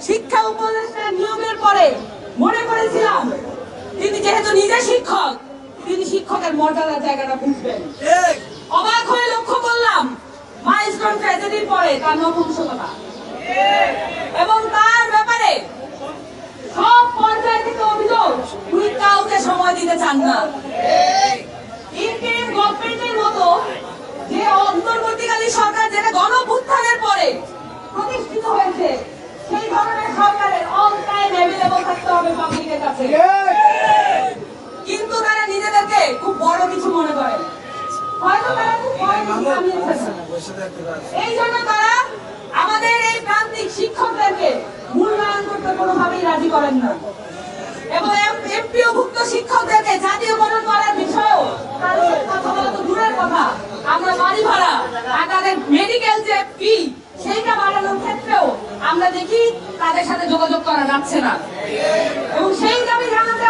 শিক্ষা উপদেষ্টা নিয়োগের পরে মনে করেছিলাম তিনি যেহেতু নিজে শিক্ষক, তিনি শিক্ষকের মর্যাদার জায়গাটা বুঝবেন। অবাক হয়ে লক্ষ্য করলাম মাইলস্টোন ট্র্যাজেডির পরে তার নপুংসকতা এবং তার ব্যাপারে সব পর্যায় থেকে অভিযোগ, উনি কাউকে সময় দিতে চান না। ইন্টারিম গভর্নমেন্টের মতো যে অন্তর্বর্তীকালীন সরকার যেটা গণঅভ্যুত্থানের পরে প্রতিষ্ঠিত হয়েছে, সেই ধরনের সরকারের অল টাইম অ্যাভেলেবল থাকতে হবে পাবলিকের কাছে। কিন্তু তারা নিজেদেরকে খুব বড় কিছু মনে করে, হয়তো তারা খুব বড় কিছু কামিয়েছেন। এই জন্য তারা আমাদের এই প্রান্তিক শিক্ষকদেরকে মূল্যায়ন করতে কোনোভাবেই রাজি করেন না এবং এমপিওভুক্ত শিক্ষকদেরকে জাতীয়করণ করার বিষয়েও তাদের সাথে কথা বলা তো দূরের কথা, আমরা বাড়ি ভাড়া আর তাদের মেডিকেল যে ফি সেইটা বাড়ানোর ক্ষেত্রেও আমরা দেখি তাদের সাথে যোগাযোগ করা যাচ্ছে না এবং সেই দাবি জানাতে